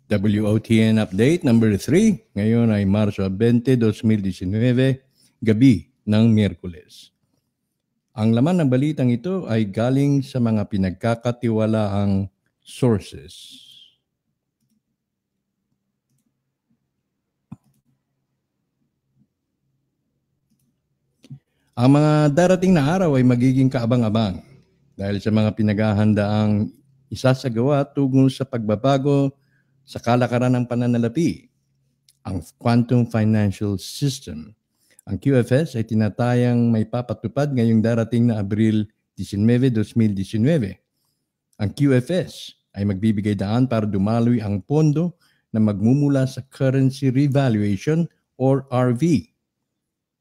WOTN Update number 3. Ngayon ay Marso 20, 2019, gabi ng Miyerkules. Ang laman ng balitang ito ay galing sa mga pinagkakatiwalaang sources. Ang mga darating na araw ay magiging kaabang-abang dahil sa mga pinaghahandaang isasagawa tungo sa pagbabago sa kalakaran ng pananalapi, ang Quantum Financial System. Ang QFS ay tinatayang may papatupad ngayong darating na Abril 19, 2019. Ang QFS ay magbibigay daan para dumaloy ang pondo na magmumula sa Currency Revaluation or RV.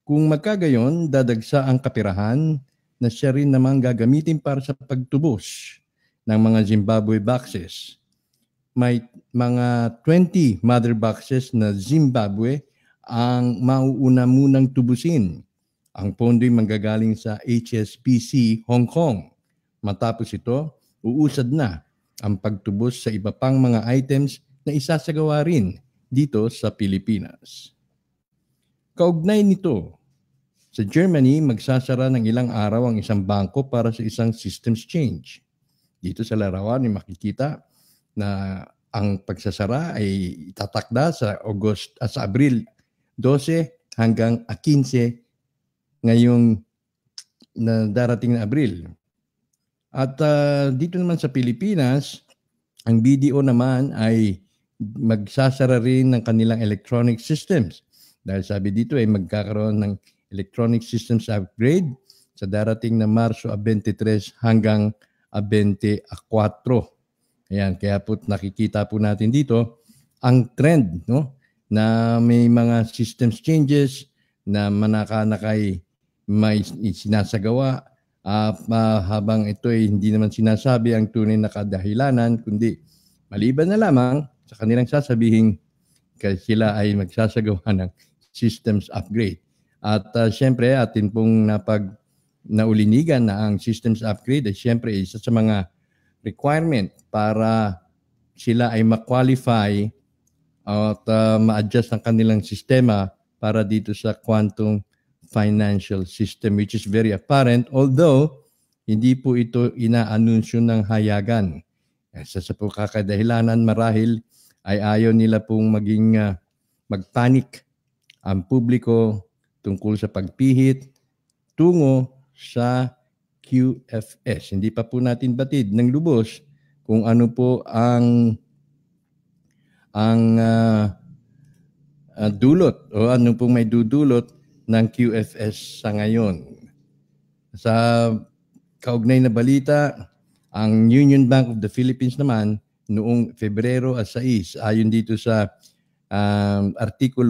Kung magkagayon, dadagsa ang kapirahan na siya rin namang gagamitin para sa pagtubos ng mga Zimbabwe boxes. May mga 20 mother boxes na Zimbabwe ang mauuna munang tubusin. Ang pondo'y manggagaling sa HSBC Hong Kong. Matapos ito, uusad na ang pagtubos sa iba pang mga items na isasagawa rin dito sa Pilipinas. Kaugnay nito, sa Germany, magsasara ng ilang araw ang isang bangko para sa isang systems change. Dito sa larawan, makikita na ang pagsasara ay itatakda sa Abril 12 hanggang 15 ngayong na darating na Abril. At dito naman sa Pilipinas, ang BDO naman ay magsasara rin ng kanilang electronic systems. Dahil sabi dito ay magkakaroon ng electronic systems upgrade sa darating na Marso 23 hanggang 24. Ayan, kaya po nakikita po natin dito ang trend, no, na may mga systems changes na manakanakay may sinasagawa habang ito ay hindi naman sinasabi ang tunay na kadahilanan, kundi maliban na lamang sa kanilang sasabihin kasi sila ay magsasagawa ng systems upgrade. At siyempre, atin pong naulinigan na ang systems upgrade ay siyempre isa sa mga requirement para sila ay ma-qualify at ma-adjust ang kanilang sistema para dito sa quantum financial system, which is very apparent, although hindi po ito inaanunsyo ng hayagan. Sa kakadahilanan marahil ay ayaw nila pong maging magpanik ang publiko tungkol sa pagpihit tungo sa QFS. Hindi pa po natin batid ng lubos kung ano po ang dulot o ano pong may dudulot ng QFS sa ngayon. Sa kaugnay na balita, ang Union Bank of the Philippines naman noong Febrero 6, ayon dito sa article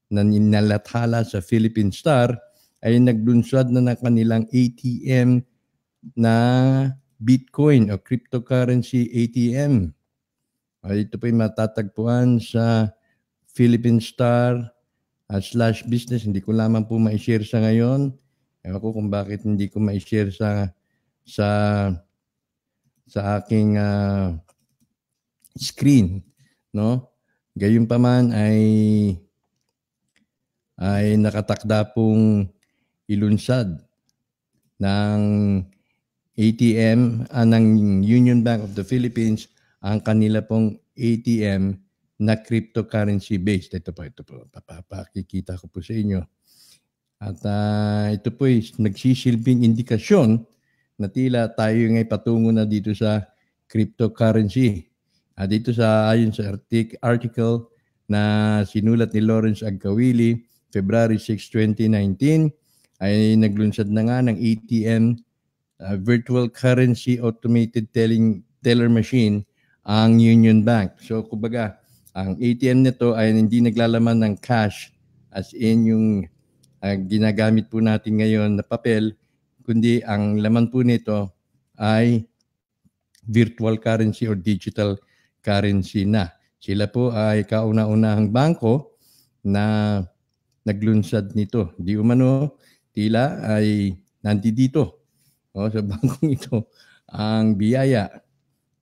na ninalathala sa Philippine Star, ay naglunsad na ng kanilang ATM na Bitcoin o cryptocurrency ATM. Ito po ay matatagpuan sa Philippine Star /business. Hindi ko lamang po ma-share sa ngayon. Ewan ko kung bakit hindi ko ma-share sa aking screen, no? Gayunpaman ay nakatakda pong ilunsad ng ATM ng Union Bank of the Philippines ang kanila pong ATM na cryptocurrency based. Ito po, papakikita ko po sa inyo. At ito po ay nagsisilbing indikasyon na tila tayo ngay patungo na dito sa cryptocurrency. Dito ayon sa article na sinulat ni Lawrence Agkawili, February 6, 2019, ay naglunsad na nga ng ATM, Virtual Currency Automated Teller Machine, ang Union Bank. So, kumbaga, ang ATM nito ay hindi naglalaman ng cash as in yung ginagamit po natin ngayon na papel, kundi ang laman po nito ay virtual currency or digital currency na. Sila po ay kauna-unahang bangko na naglunsad nito. Di umano, tila ay nandito sa bangkong ito ang biyaya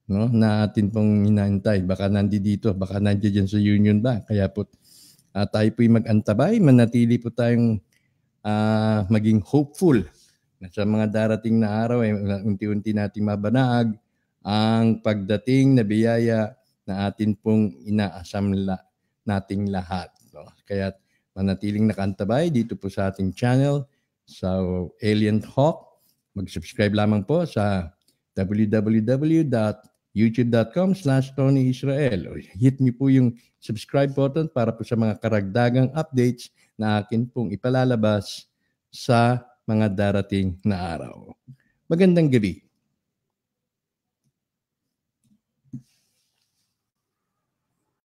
no, na atin pong hinahintay. Baka nandito, baka nandiyan sa Union Bank. Kaya po tayo po'y mag-antabay, manatili po tayong maging hopeful na sa mga darating na araw ay unti-unti nating mabanaag ang pagdating na biyaya na atin pong inaasam nating lahat. No? Kaya manatiling nakantabay dito po sa ating channel sa Alien Hawk. Mag-subscribe lamang po sa www.youtube.com/Tony Israel. Hit niyo po yung subscribe button para po sa mga karagdagang updates na akin pong ipalalabas sa mga darating na araw. Magandang gabi.